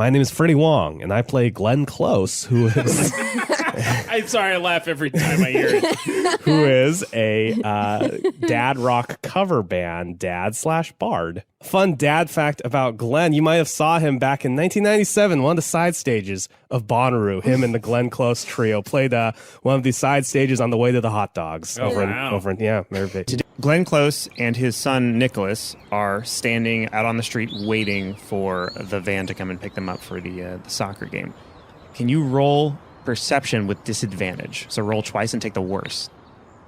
My name is Freddie Wong, and I play Glenn Close, who is I'm sorry, I laugh every time I hear it. who is a dad rock cover band dad/bard. Fun dad fact about Glenn: you might have saw him back in 1997, one of the side stages of Bonnaroo. Him and the Glenn Close trio played one of the side stages on the way to the hot dogs over in Mary. Glenn Close and his son Nicholas are standing out on the street waiting for the van to come and pick them up for the soccer game. Can you roll perception with disadvantage? So roll twice and take the worst.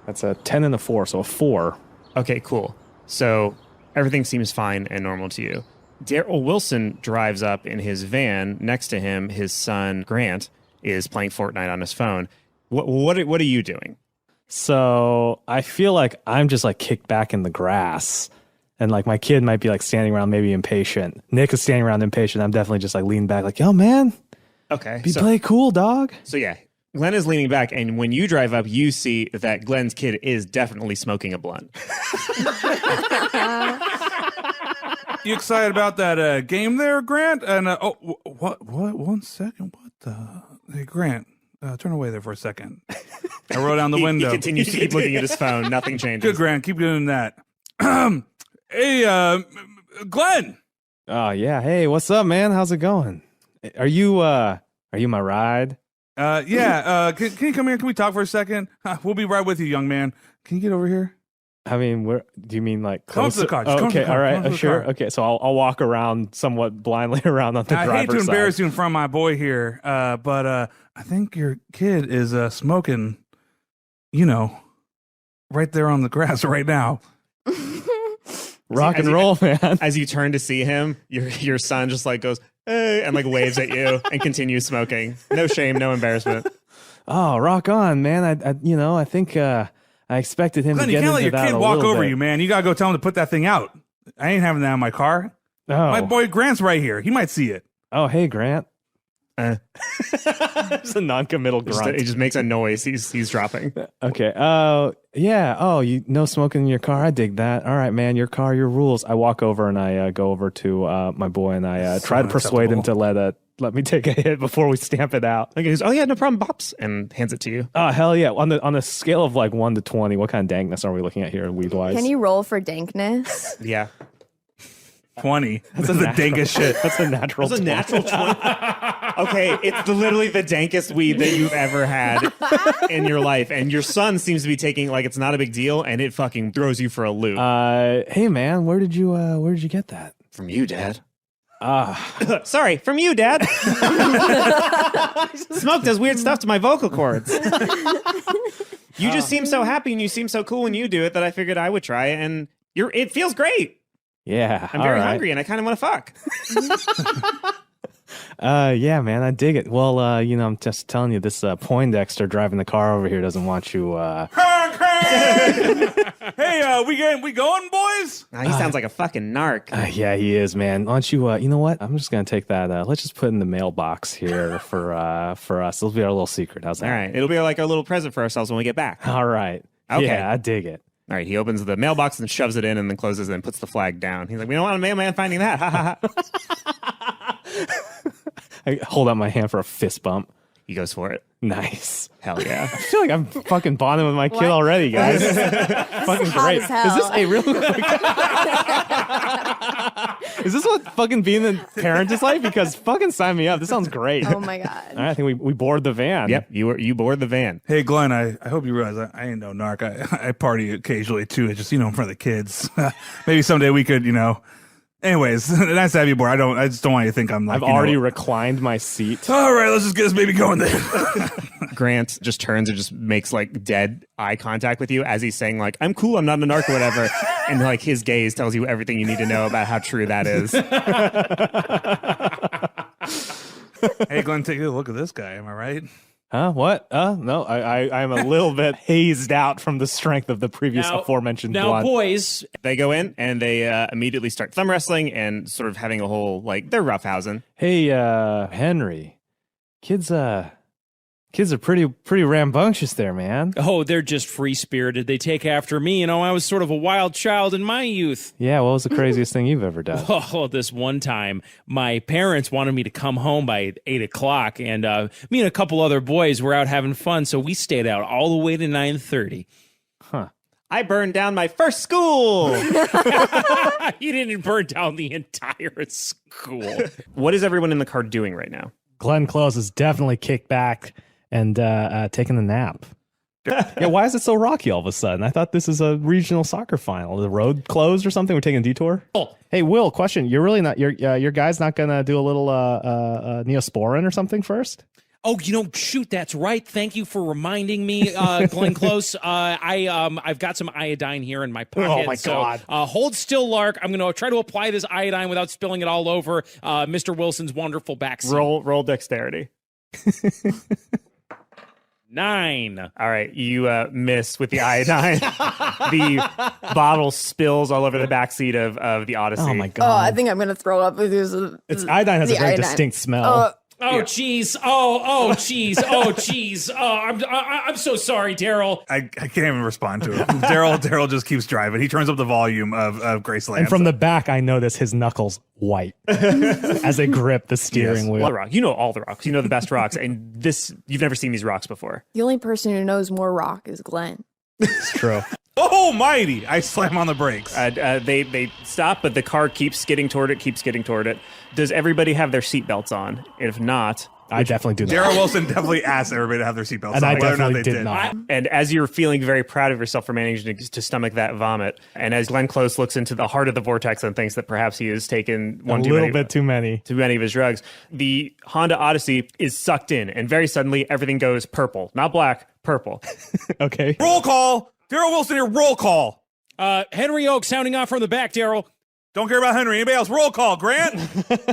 That's a 10 and a 4, so a 4. Okay, cool. So everything seems fine and normal to you. Daryl Wilson drives up in his van. Next to him, his son Grant is playing Fortnite on his phone. What are you doing? So I feel like I'm just like kicked back in the grass, and like my kid might be like standing around, maybe impatient. Nick is standing around impatient. I'm definitely just like leaning back, like, yo, man. Okay. Play cool, dog. So yeah, Glenn is leaning back, and when you drive up, you see that Glenn's kid is definitely smoking a blunt. You excited about that game there, Grant? And what? 1 second. What the? Hey, Grant, turn away there for a second. I roll down the window. He continues to keep looking at his phone. Nothing changes. Good, Grant. Keep doing that. Hey, Glenn. Oh yeah. Hey, what's up, man? How's it going? Are you my ride? Yeah. Can you come here? Can we talk for a second? We'll be right with you, young man. Can you get over here? I mean, do you mean like close? Come to the car. Just oh, come to okay, the car. all right, Come to the sure. car. Okay, so I'll walk around somewhat blindly around on the driver's side. I hate to embarrass you in front of my boy here, but I think your kid is smoking, right there on the grass right now. Rock and roll, man. As you turn to see him, your son just like goes, hey, and like waves at you and continues smoking. No shame, no embarrassment. Oh, rock on, man. I think I expected him Glenn, to you get can't let into your that kid a walk little over bit. you, man. You gotta go tell him to put that thing out. I ain't having that in my car. Oh. My boy Grant's right here. He might see it. Oh, hey, Grant. It's a non-committal grunt. He just makes a noise. He's dropping. Okay. Yeah. Oh, you no smoking in your car. I dig that. All right, man. Your car, your rules. I walk over and I go over to my boy and I try to persuade him to let me take a hit before we stamp it out. He goes, oh yeah, no problem, Bops, and hands it to you. Oh hell yeah! On a scale of like 1 to 20, what kind of dankness are we looking at here, weed wise? Can you roll for dankness? Yeah. 20. That's the dankest shit. That's a natural. That's a 20. natural 20. Okay, it's literally the dankest weed that you've ever had in your life, and your son seems to be taking like it's not a big deal, and it fucking throws you for a loop. Hey man, where did you get that? From you, Dad. Sorry, from you, Dad. Smoke does weird stuff to my vocal cords. You just seem so happy and you seem so cool when you do it that I figured I would try it, and it feels great. Yeah, I'm very hungry and I kind of want to fuck. Yeah, man, I dig it. Well, I'm just telling you, this Poindexter driving the car over here doesn't want you. Hey, we going, boys? He sounds like a fucking narc. Yeah, he is, man. Why don't you? You know what? I'm just gonna take that. Let's just put it in the mailbox here for us. It'll be our little secret. How's that? All right, it'll be like our little present for ourselves when we get back. All right. Okay. Yeah, I dig it. All right, he opens the mailbox and shoves it in and then closes it and puts the flag down. He's like, we don't want a mailman finding that. Ha ha ha. I hold out my hand for a fist bump. He goes for it. Nice. Hell yeah. I feel like I'm fucking bonding with my kid already, guys. Fucking great. Is this a real Is this what fucking being a parent is like? Because fucking sign me up. This sounds great. Oh my god. All right, I think we board the van. Yep, you board the van. Hey, Glenn, I hope you realize I ain't no narc. I party occasionally, too. It's just, in front of the kids. Maybe someday we could, Anyways, nice to have you aboard. I just don't want you to think I'm like, I've already reclined my seat. All right, let's just get this baby going then. Grant just turns and just makes like dead eye contact with you as he's saying like, I'm cool, I'm not a narc or whatever. And like his gaze tells you everything you need to know about how true that is. Hey, Glenn, take a look at this guy. Am I right? Huh? What? No, I'm a little bit hazed out from the strength of the previous aforementioned blunt. Boys. They go in and they immediately start thumb wrestling and sort of having a whole, like, they're roughhousing. Hey, Henry, kids Kids are pretty rambunctious there, man. Oh, they're just free-spirited. They take after me. You know, I was sort of a wild child in my youth. Yeah, what was the craziest thing you've ever done? Oh, this one time, my parents wanted me to come home by 8 o'clock, and me and a couple other boys were out having fun, so we stayed out all the way to 9:30. Huh. I burned down my first school. You didn't burn down the entire school. What is everyone in the car doing right now? Glenn Close is definitely kicked back and taking a nap. Yeah, why is it so rocky all of a sudden? I thought this is a regional soccer final. The road closed or something? We're taking a detour? Oh. Hey, Will, question. You're really not, your guy's not going to do a little Neosporin or something first? Oh, shoot, that's right. Thank you for reminding me, Glenn Close. I've got some iodine here in my pocket. Oh, my God. So, hold still, Lark. I'm going to try to apply this iodine without spilling it all over Mr. Wilson's wonderful backseat. Roll dexterity. 9. All right, you missed with the iodine. The bottle spills all over the backseat of the Odyssey. Oh, my God. Oh, I think I'm gonna throw up. It's iodine has a very distinct smell. Oh, jeez. Oh, jeez. Oh, jeez. I'm so sorry, Daryl. I can't even respond to it. Daryl just keeps driving. He turns up the volume of Graceland. And from the back, I notice his knuckles white as they grip the steering wheel. All the rocks. You know all the rocks. You know the best rocks. And you've never seen these rocks before. The only person who knows more rock is Glenn. It's true. Oh, mighty! I slam on the brakes. They stop, but the car keeps skidding toward it. Does everybody have their seatbelts on? If not, I definitely do not. Daryl Wilson definitely asked everybody to have their seatbelts And on. I whether or not definitely they did not. and as you're feeling very proud of yourself for managing to stomach that vomit, and as Glenn Close looks into the heart of the vortex and thinks that perhaps he has taken a little bit too many of his drugs, the Honda Odyssey is sucked in, and very suddenly everything goes purple. Not black, purple. Okay. Roll call! Daryl Wilson here, roll call! Henry Oak sounding off from the back, Daryl. Don't care about Henry. Anybody else? Roll call, Grant!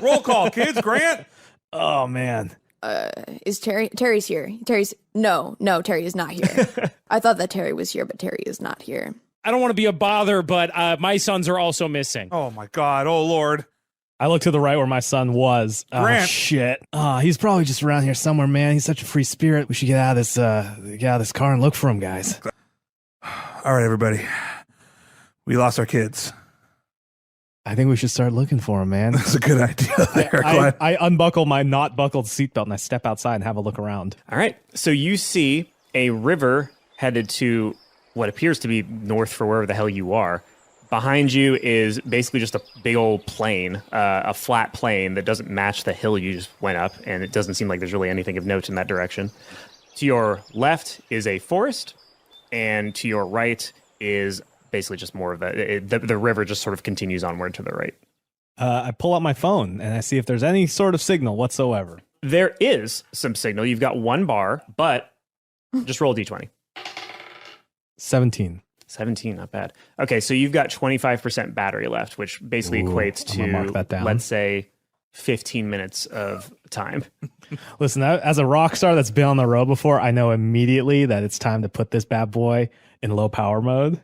Roll call, kids, Grant! Oh, man. Is Terry's here? No, Terry is not here. I thought that Terry was here, but Terry is not here. I don't want to be a bother, but my sons are also missing. Oh, my God. Oh, Lord. I look to the right where my son was. Oh, Grant. shit. Oh, he's probably just around here somewhere, man. He's such a free spirit. We should get out of this car and look for him, guys. All right, everybody. We lost our kids. I think we should start looking for him, man. That's a good idea there, Glenn. I unbuckle my not buckled seatbelt and I step outside and have a look around. All right. So you see a river headed to what appears to be north for wherever the hell you are. Behind you is basically just a big old plain, a flat plain that doesn't match the hill you just went up, and it doesn't seem like there's really anything of note in that direction. To your left is a forest, and to your right is basically just more of the river just sort of continues onward to the right. I pull out my phone and I see if there's any sort of signal whatsoever. There is some signal. You've got one bar, but just roll a d20. 17. 17, not bad. Okay, so you've got 25% battery left, which basically equates I'm gonna mark that to, down. let's say, 15 minutes of time. Listen, as a rock star that's been on the road before, I know immediately that it's time to put this bad boy in low power mode.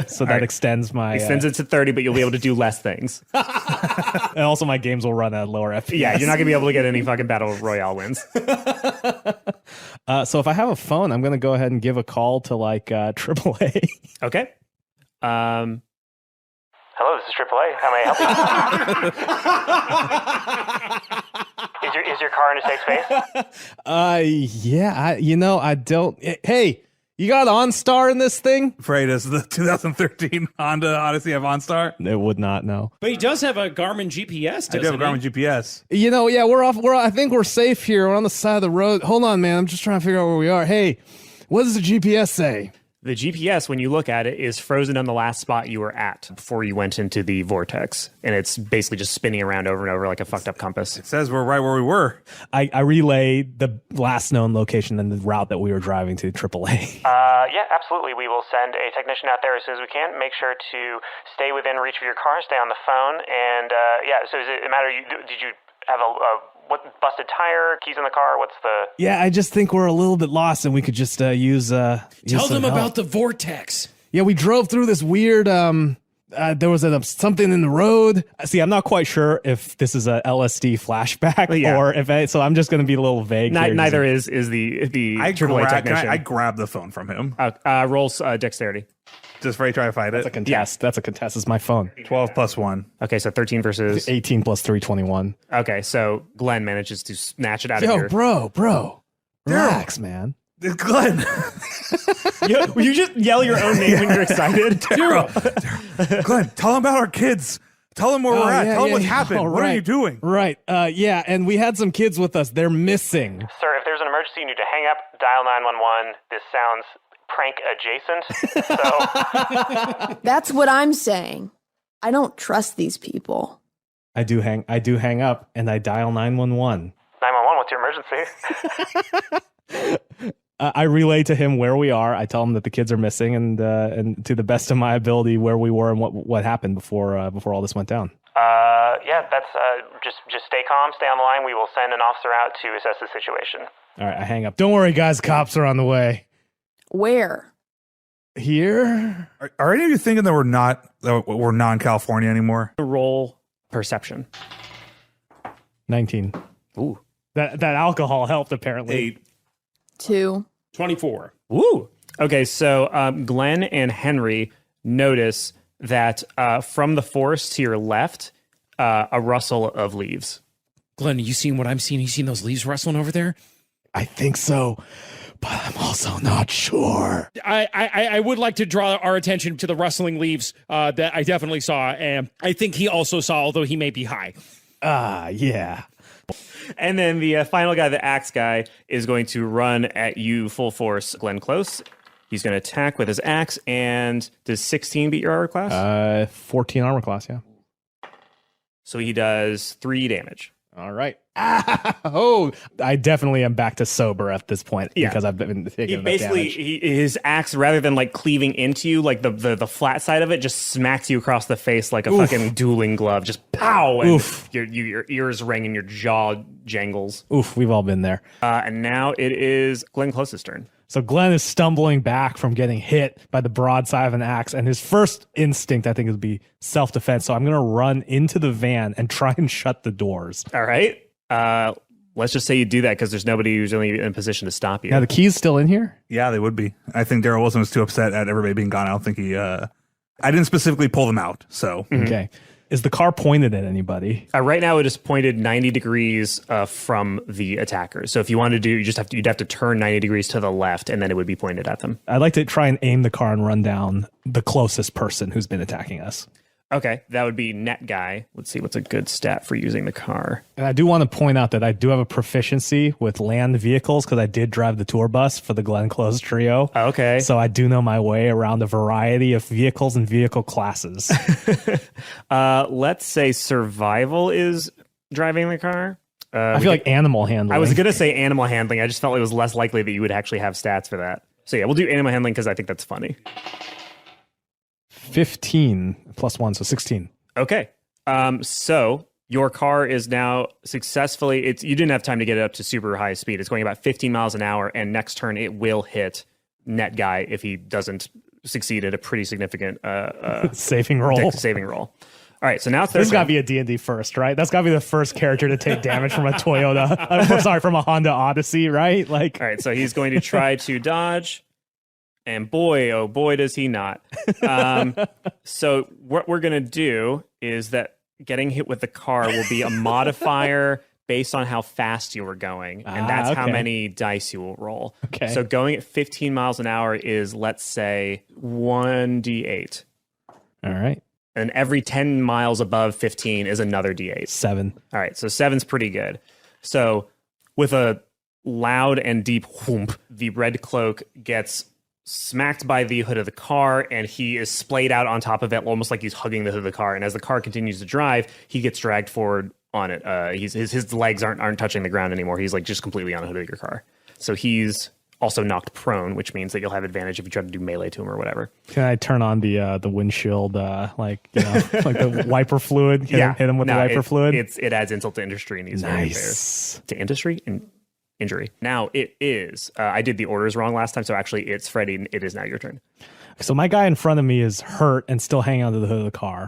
So that extends my... Extends it to 30, but you'll be able to do less things. and also my games will run at lower FPS. Yeah, you're not going to be able to get any fucking Battle Royale wins. So if I have a phone, I'm going to go ahead and give a call to like AAA. Okay. Hello, this is AAA. How may I help you? Is your car in a safe space? Yeah, I don't... Hey, you got OnStar in this thing? Afraid does the 2013 Honda Odyssey have OnStar? It would not, no. But he does have a Garmin GPS, I do have a Garmin GPS. Yeah, we're off. I think we're safe here. We're on the side of the road. Hold on, man. I'm just trying to figure out where we are. Hey, what does the GPS say? The GPS, when you look at it, is frozen on the last spot you were at before you went into the vortex. And it's basically just spinning around over and over like a fucked up compass. It says we're right where we were. I relay the last known location and the route that we were driving to AAA. Yeah, absolutely. We will send a technician out there as soon as we can. Make sure to stay within reach of your car, stay on the phone. And so is it a matter, did you have what busted tire, keys in the car? What's the... Yeah, I just think we're a little bit lost and we could just use Tell some them help. about the vortex. Yeah, we drove through this weird there was something in the road. See, I'm not quite sure if this is a LSD flashback or if so I'm just going to be a little vague. Neither is the AAA technician. I grab the phone from him. Rolls dexterity. Just for you try to fight it. That's a contest. That's a contest. It's my phone. 12 plus 1. Okay, so 13 versus 18 plus 3, 21. Okay, so Glenn manages to snatch it out of your... bro. Relax, man. Glenn. Will you just yell your own name when you're excited? Glenn, tell him about our kids. Tell them where we're at. Tell them what happened. Oh, what are you doing? Right. Yeah, and we had some kids with us. They're missing. Sir, if there's an emergency, you need to hang up, dial 911. This sounds prank adjacent. So That's what I'm saying. I don't trust these people. I do hang up and I dial 911. 911, what's your emergency? I relay to him where we are. I tell him that the kids are missing, and to the best of my ability, where we were and what happened before all this went down. Yeah, that's just stay calm, stay on the line. We will send an officer out to assess the situation. All right, I hang up. Don't worry, guys. Cops are on the way. Where? Here. Are any of you thinking that we're non-California anymore? Roll perception. 19. Ooh. That alcohol helped apparently. 8. 2. 24. Woo! Okay, so Glenn and Henry notice that from the forest to your left, a rustle of leaves. Glenn, you seen what I'm seeing? You seen those leaves rustling over there? I think so, but I'm also not sure. I would like to draw our attention to the rustling leaves that I definitely saw, and I think he also saw, although he may be high. Yeah. And then the final guy, the axe guy, is going to run at you full force, Glenn Close. He's going to attack with his axe, and does 16 beat your armor class? 14 armor class, yeah. So he does 3 damage. All right. Oh, I definitely am back to sober at this point because I've been taking enough damage. His axe, rather than like cleaving into you, like the flat side of it, just smacks you across the face like a fucking dueling glove. Just pow! And your ears ring and your jaw jangles. Oof, we've all been there. And now it is Glenn Close's turn. So Glenn is stumbling back from getting hit by the broadside of an axe, and his first instinct, I think, would be self-defense. So I'm going to run into the van and try and shut the doors. All right. Let's just say you do that because there's nobody who's really in a position to stop you. Now, the key's still in here? Yeah, they would be. I think Daryl Wilson was too upset at everybody being gone. I don't think he... I didn't specifically pull them out, so... Okay. Is the car pointed at anybody? Right now, it is pointed 90 degrees from the attackers. So if you wanted to do, you'd have to turn 90 degrees to the left, and then it would be pointed at them. I'd like to try and aim the car and run down the closest person who's been attacking us. Okay, that would be net guy. Let's see what's a good stat for using the car. And I do want to point out that I do have a proficiency with land vehicles because I did drive the tour bus for the Glenn Close trio. Okay. So I do know my way around a variety of vehicles and vehicle classes. Let's say survival is driving the car. I feel like animal handling. I was going to say animal handling. I just felt it was less likely that you would actually have stats for that. So yeah, we'll do animal handling because I think that's funny. 15 plus 1, so 16. Okay. So your car is now successfully, you didn't have time to get it up to super high speed. It's going about 15 miles an hour, and next turn it will hit net guy if he doesn't succeed at a pretty significant saving roll. Saving roll. All right, so now it's this got to be a D&D first, right? That's got to be the first character to take damage from a Toyota. From a Honda Odyssey, right? Like, all right, so he's going to try to dodge. And boy, oh boy, does he not. So what we're going to do is that getting hit with the car will be a modifier based on how fast you were going. And that's how many dice you will roll. Okay. So going at 15 miles an hour is, let's say, 1d8. All right. And every 10 miles above 15 is another d8. 7. All right, so 7's pretty good. So with a loud and deep whoomp, the red cloak gets smacked by the hood of the car, and he is splayed out on top of it, almost like he's hugging the hood of the car. And as the car continues to drive, he gets dragged forward on it. His legs aren't touching the ground anymore. He's like just completely on the hood of your car. So he's also knocked prone, which means that you'll have advantage if you try to do melee to him or whatever. Can I turn on the windshield, like the wiper fluid? Hit him with the wiper fluid. It adds insult to industry in these affairs. To industry and injury. Now it is. I did the orders wrong last time, so actually it's Freddie. It is now your turn. So my guy in front of me is hurt and still hanging onto the hood of the car.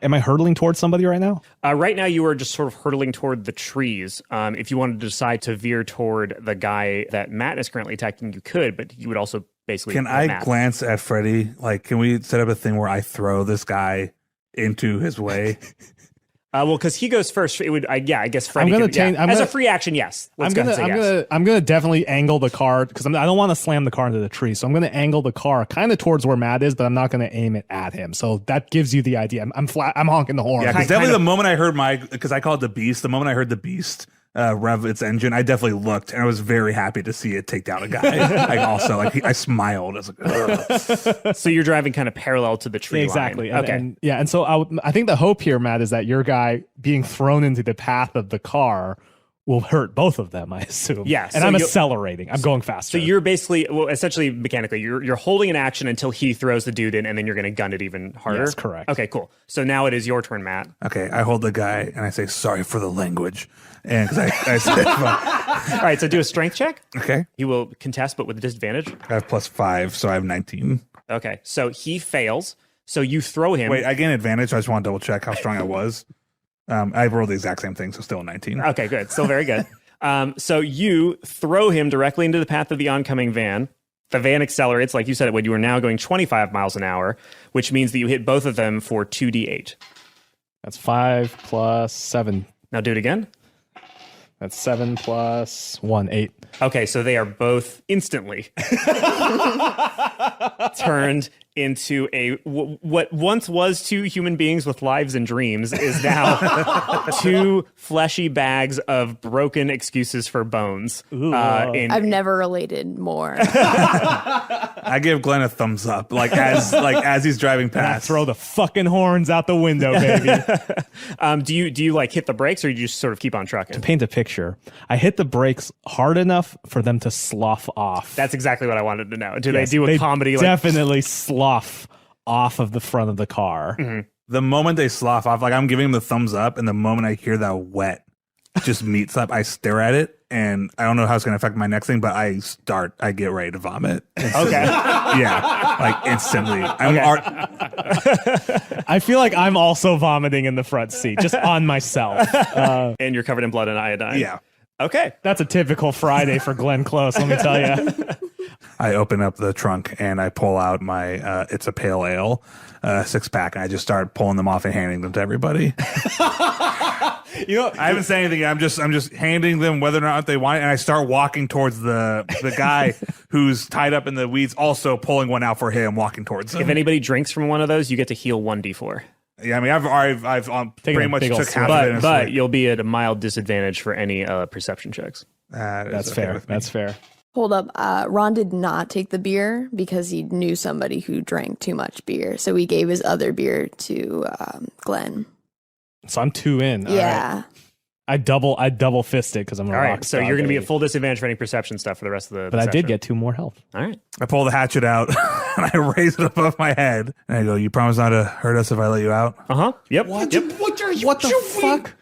Am I hurtling towards somebody right now? Right now, you are just sort of hurtling toward the trees. If you wanted to decide to veer toward the guy that Matt is currently attacking, you could, but you would also basically. Can I Matt. glance at Freddie? Like, can we set up a thing where I throw this guy into his way? Well, because he goes first, it would. I guess Freddie. I'm gonna could, change. yeah. I'm As gonna, a free action, yes. I'm gonna definitely angle the car because I don't want to slam the car into the tree. So I'm gonna angle the car kind of towards where Matt is, but I'm not gonna aim it at him. So that gives you the idea. I'm honking the horn. Yeah, because definitely the moment I heard because I call it the Beast. The moment I heard the Beast rev its engine, I definitely looked and I was very happy to see it take down a guy. I smiled. I was like, ugh. So you're driving kind of parallel to the tree Exactly. line. And, and so I think the hope here, Matt, is that your guy being thrown into the path of the car will hurt both of them, I assume. Yeah, And so I'm accelerating. I'm going faster. So you're basically, essentially mechanically, you're holding an action until he throws the dude in, and then you're going to gun it even harder. Yes, correct. Okay, cool. So now it is your turn, Matt. Okay, I hold the guy and I say, sorry for the language. And because I said, All right, so do a strength check. okay, He will contest, but with a disadvantage. I have +5, so I have 19. Okay, so he fails. So you throw him. Wait, I gain advantage. So I just want to double check how strong I was. I rolled the exact same thing, so still a 19. Okay, good. Still very good. So you throw him directly into the path of the oncoming van. The van accelerates, like you said it would. You are now going 25 miles an hour, which means that you hit both of them for 2d8. That's 5 plus 7. Now do it again. That's 7 plus 1, 8. Okay, so they are both instantly turned into what once was two human beings with lives and dreams is now two fleshy bags of broken excuses for bones. I've never related more. I give Glenn a thumbs up, as he's driving past. Throw the fucking horns out the window, baby. Do you like hit the brakes, or you just sort of keep on trucking? Paint a picture. I hit the brakes hard enough for them to slough off. That's exactly what I wanted to know. Do Yes, they do a comedy? Definitely slough off of the front of the car. Mm-hmm. The moment they slough off, I'm giving them the thumbs up, and the moment I hear that wet just meat slap, I stare at it, and I don't know how it's going to affect my next thing, but I get ready to vomit. Instantly. Okay. Yeah, like instantly. I feel like I'm also vomiting in the front seat, just on myself. And you're covered in blood and iodine. Yeah. Okay. That's a typical Friday for Glenn Close, let me tell you. I open up the trunk and I pull out my it's a pale ale 6-pack, and I just start pulling them off and handing them to everybody. I haven't said anything. I'm just handing them whether or not they want it, and I start walking towards the guy who's tied up in the weeds, also pulling one out for him, walking towards him. If anybody drinks from one of those, you get to heal 1d4. Yeah, I mean, I've pretty much big old took half swig. of it. But you'll be at a mild disadvantage for any perception checks. That's fair. That's fair. Hold up. Ron did not take the beer because he knew somebody who drank too much beer. So he gave his other beer to Glenn. So I'm 2 in. Yeah. All right. I double fisted because I'm a All rock right, so star, you're going to be baby. at full disadvantage for any perception stuff for the rest of the But I did session. get 2 more health. All right. I pull the hatchet out and I raise it above my head, and I go, "You promise not to hurt us if I let you out?" Uh-huh. Yep. What? Yep. What the fuck?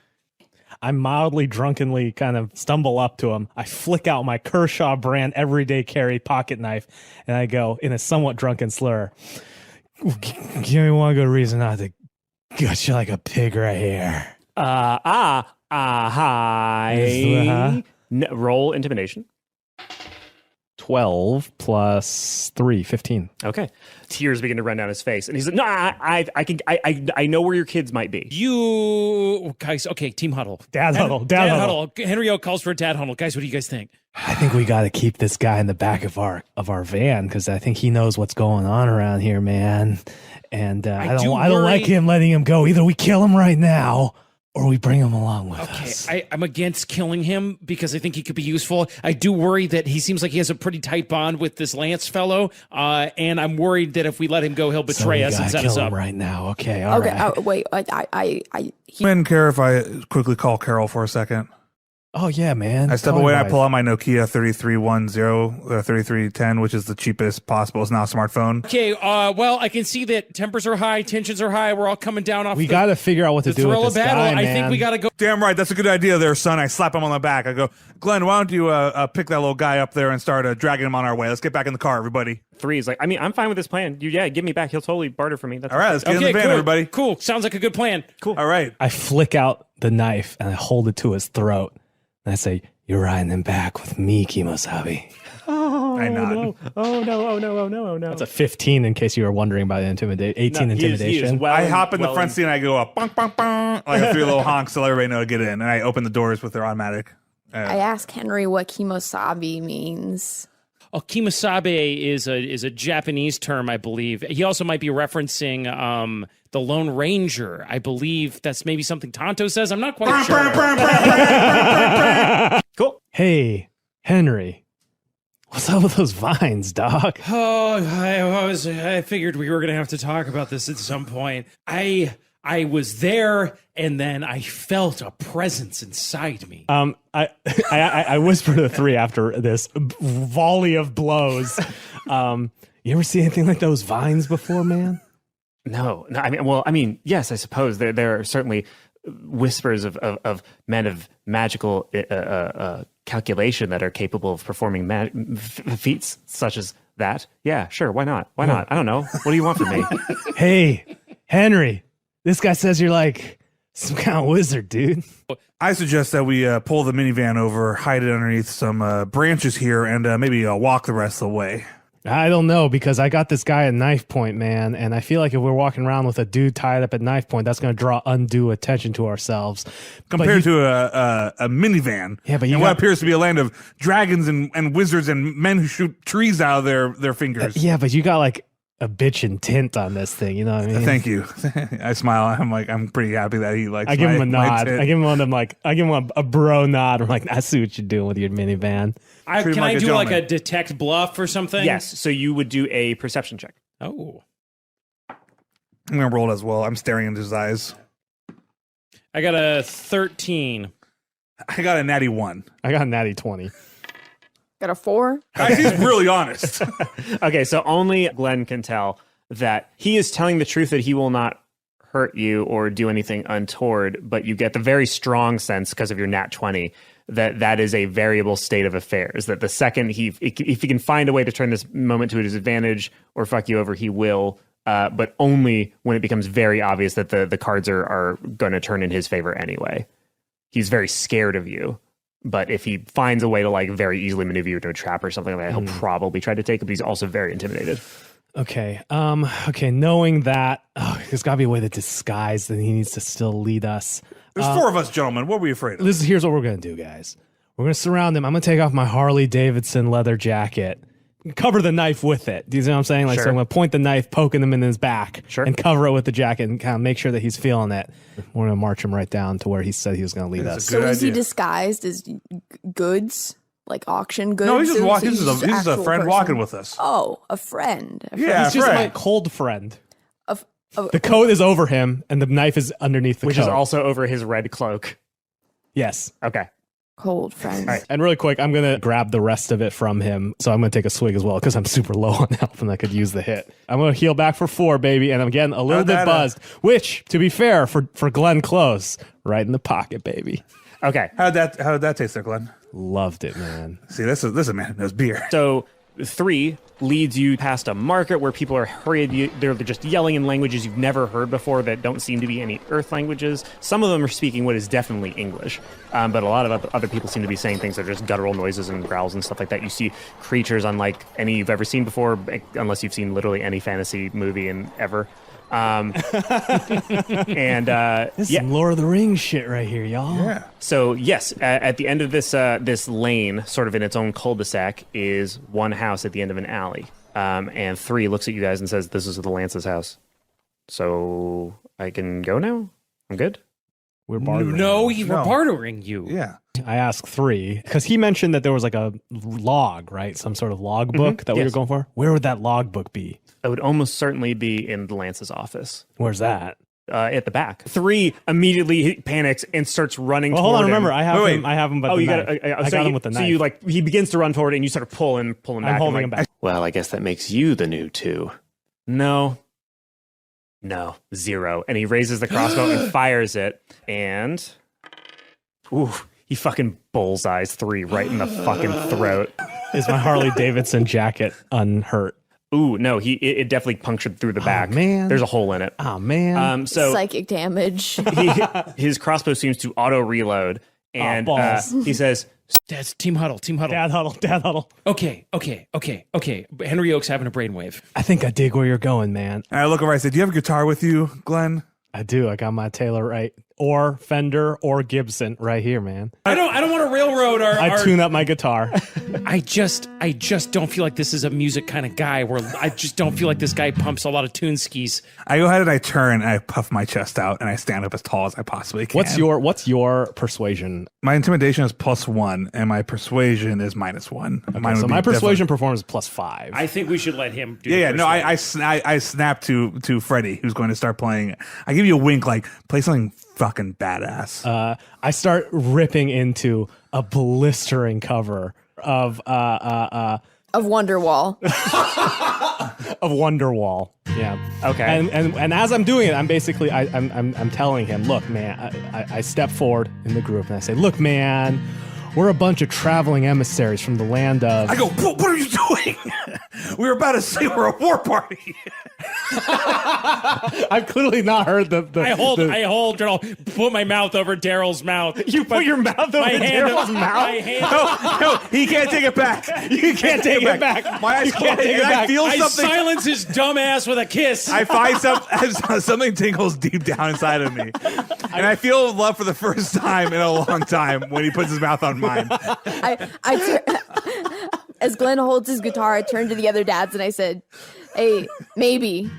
I mildly drunkenly kind of stumble up to him. I flick out my Kershaw brand everyday carry pocket knife, and I go in a somewhat drunken slur, "Give me one good reason not to gut you like a pig right here." Hi. Roll intimidation. 12 plus 3, 15. Okay. Tears begin to run down his face, and he's like, "No, I know where your kids might be." You guys, okay, team huddle. Dad huddle. Henry O calls for a dad huddle. Guys, what do you guys think? I think we got to keep this guy in the back of our van because I think he knows what's going on around here, man. And I don't like him letting him go. Either we kill him right now or we bring him along with us. I'm against killing him because I think he could be useful. I do worry that he seems like he has a pretty tight bond with this Lance fellow, and I'm worried that if we let him go, he'll betray us and set us up. Right now. Okay, all right. Wait. Men care if I quickly call Carol for a second? Oh yeah, man. I step Call away your and I pull wife. out my Nokia 3310 or 3310, which is the cheapest possible. It's now a smartphone. Okay, well, I can see that tempers are high, tensions are high. We're all coming down off We the, got to figure out what to the do thrill with of this battle. guy, I man. think we got to go. Damn right, that's a good idea there, son. I slap him on the back. I go, Glenn, why don't you pick that little guy up there and start dragging him on our way? Let's get back in the car, everybody. 3 is like, I mean, I'm fine with this plan. Give me back. He'll totally barter for me. That's All right, let's get in Okay, the van, cool. everybody. Cool. Sounds like a good plan. cool. All right. I flick out the knife and I hold it to his throat. And I say, "You're riding him back with me, Kimosabi." I nod. Oh no. That's a 15 in case you were wondering about intimidation. 18 intimidation. I hop in the front seat and I go up, bonk, bonk, bonk, like a few little honks to let everybody know to get in. And I open the doors with their automatic. I ask Henry what kimosabi means. Oh, Kimasabe is a Japanese term, I believe. He also might be referencing the Lone Ranger. I believe that's maybe something Tonto says. I'm not quite sure. Cool. Hey, Henry. What's up with those vines, dog? Oh, I figured we were going to have to talk about this at some point. I was there, and then I felt a presence inside me. I whisper to the 3 after this volley of blows. You ever see anything like those vines before, man? No. I mean, yes, I suppose there are certainly whispers of men of magical calculation that are capable of performing feats such as that. Yeah, sure. Why not? Why not? I don't know. What do you want from me? Hey, Henry. This guy says you're like some kind of wizard, dude. I suggest that we pull the minivan over, hide it underneath some branches here, and maybe walk the rest of the way. I don't know, because I got this guy at knife point, man, and I feel like if we're walking around with a dude tied up at knife point, that's going to draw undue attention to ourselves. Compared to a minivan. Yeah, but you and what got- appears to be a land of dragons and wizards and men who shoot trees out of their fingers. Yeah, but you got like a bitch and tint on this thing, you know what I mean? Thank you. I smile. I'm pretty happy that he likes. I give him a my nod. tint. I give him one of them I give him a bro nod. I'm like, I see what you're doing with your minivan. Treat him Can like I a do like a gentleman. detect bluff or something? Yes. So you would do a perception check. Oh. I'm gonna roll it as well. I'm staring into his eyes. I got a 13. I got a natty 1. I got a natty 20. Got a 4? Guys, he's really honest. Okay, so only Glenn can tell that he is telling the truth, that he will not hurt you or do anything untoward, but you get the very strong sense, because of your nat 20, that is a variable state of affairs, that the second if he can find a way to turn this moment to his advantage or fuck you over, he will, but only when it becomes very obvious that the cards are going to turn in his favor anyway. He's very scared of you. But if he finds a way to like very easily maneuver you into a trap or something like that, he'll probably try to take it, but he's also very intimidated. Okay. Okay. Knowing that, there's got to be a way to disguise that he needs to still lead us. There's 4 of us, gentlemen. What were you afraid of? Here's what we're gonna do, guys. We're gonna surround him. I'm gonna take off my Harley Davidson leather jacket, cover the knife with it. Do you know what I'm saying? Like, Sure. so I'm gonna point the knife, poking him in his back, Sure. and cover it with the jacket, and kind of make sure that he's feeling it. We're gonna march him right down to where he said he was gonna lead That's us. a good So is he idea. disguised as goods? Like auction goods? No, he's just So walking. He's just a actual friend person? walking with us. Oh, a friend. A friend. Yeah, He's just Fred. my cold friend. Of The coat is over him, and the knife is underneath the Which coat. is also over his red cloak. Yes. Okay. cold friend. right. And really quick, I'm going to grab the rest of it from him. So I'm going to take a swig as well because I'm super low on health and I could use the hit. I'm going to heal back for 4, baby. And I'm getting a little How'd bit that, buzzed, which, to be fair, for Glenn Close, right in the pocket, baby. Okay. How did that taste there, Glenn? Loved it, man. See, this is a man who knows beer. So 3 leads you past a market where people are hurried. They're just yelling in languages you've never heard before that don't seem to be any Earth languages. Some of them are speaking what is definitely English, but a lot of other people seem to be saying things that are just guttural noises and growls and stuff like that. You see creatures unlike any you've ever seen before, unless you've seen literally any fantasy movie in ever. And This is some Lord of the Rings shit right here, y'all. Yeah. So yes, at the end of this this lane, sort of in its own cul-de-sac, is one house at the end of an alley. And 3 looks at you guys and says, "This is the Lance's house." So I can go now. I'm good. We're bartering. No, No. we're bartering you. Yeah. I asked 3 because he mentioned that there was like a log, right? Some sort of log book that we were Yes. going for. Where would that log book be? It would almost certainly be in the Lance's office. Where's that? at the back. 3 immediately panics and starts running. Well, toward got to him. remember, I have Wait, him. I have him. But Oh, the you knife. got. I got him with the knife. So you he begins to run forward, and you sort of pull him back. I'm holding him back. Well, I guess that makes you the new 2. No, 0. And he raises the crossbow and fires it, and he fucking bullseyes 3 right in the fucking throat. Is my Harley Davidson jacket unhurt? Ooh, no, it definitely punctured through the back. Man. There's a hole in it. Oh man. So Psychic damage. his crossbow seems to auto reload, and balls. he says, That's team huddle. Dad huddle. Okay. Henry Oak's having a brainwave. I think I dig where you're going, man. And I look over. I said, "Do you have a guitar with you, Glenn?" I do. I got my Taylor right, or Fender, or Gibson right here, man. I don't want to railroad our. I tune up my guitar. I just don't feel like this is a music kind of guy. Where I just don't feel like this guy pumps a lot of tune skis. I go ahead and I turn and I puff my chest out and I stand up as tall as I possibly can. What's your persuasion? My intimidation is +1 and my persuason is -1. Mine So would my be persuasion performance is +5. I think we should let him do Yeah, the no, first one. I snap to Freddie, who's going to start playing. I give you a wink, like, play something fucking badass. I start ripping into a blistering cover of Wonderwall. Wonderwall. Yeah. Okay. And as I'm doing it, I'm basically I'm telling him, look, man. I step forward in the group and I say, look, man. We're a bunch of traveling emissaries from the land of... I go, what are you doing? We were about to say we're a war party. I've clearly not heard the I hold, I'll put my mouth over Daryl's mouth. You put your mouth over Daryl's mouth? My hand, No, he can't take it back. You can't take it back. My eyes close. take it I back. feel I something. silence his dumb ass with a kiss. I find something tingles deep down inside of me, and I feel love for the first time in a long time when he puts his mouth on mine. As Glenn holds his guitar, I turned to the other dads and I said, hey, maybe,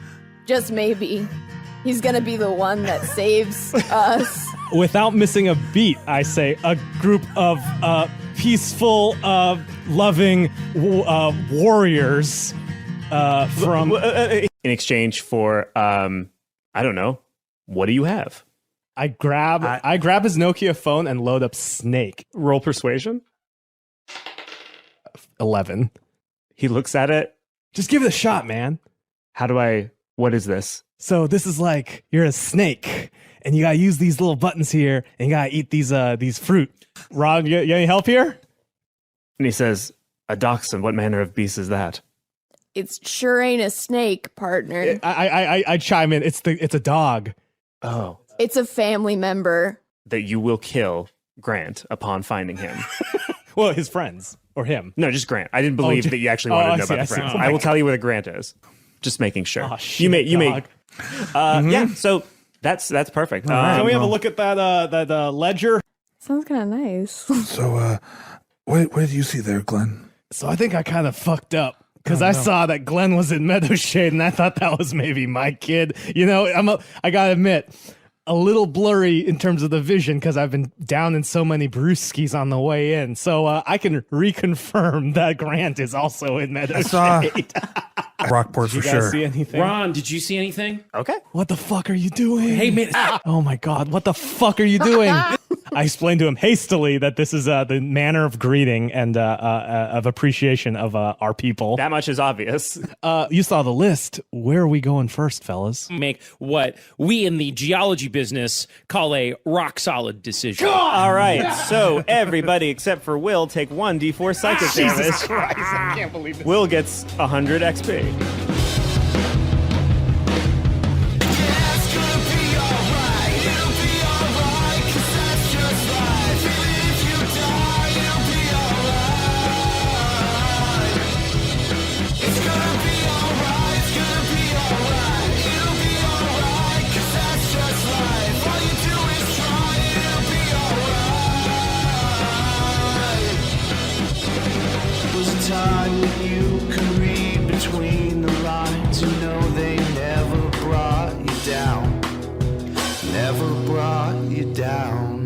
just maybe, he's going to be the one that saves us. Without missing a beat, I say a group of peaceful, loving warriors from... In exchange for, I don't know, what do you have? I grab his Nokia phone and load up Snake. Roll persuasion. 11. He looks at it. Just give it a shot, man. What is this? So this is like you're a snake, and you gotta use these little buttons here, and you gotta eat these fruit. Ron, you any help here? And he says, a dachshund, what manner of beast is that? It sure ain't a snake, partner. I chime in. It's a dog. Oh. It's a family member. That you will kill Grant upon finding him. Well, his friends or him. No, just Grant. I didn't believe that you actually wanted to know about the friends. I will tell you where the Grant is. Just making sure. Oh, shit, you may. dog. Yeah. So that's perfect. Can we have a look at that ledger? Sounds kind of nice. So, what do you see there, Glenn? So I think I kind of fucked up because I saw that Glenn was in Meadowshade, and I thought that was maybe my kid. You know, I gotta admit, a little blurry in terms of the vision because I've been down in so many brewskis on the way in. So I can reconfirm that Grant is also in Meadowshade. Rockport for You guys sure. see anything? Ron, did you see anything? Okay. What the fuck are you doing? Hey, man. Oh my God, what the fuck are you doing? I explained to him hastily that this is the manner of greeting and of appreciation of our people. That much is obvious. You saw the list. Where are we going first, fellas? Make what we in the geology business call a rock solid decision. All right. So everybody except for Will take 1d4 psychic damage. Jesus Christ, I can't believe this. Will gets 100 XP. Was a time when you could read between the lines. You know they never brought you down. Never brought you down.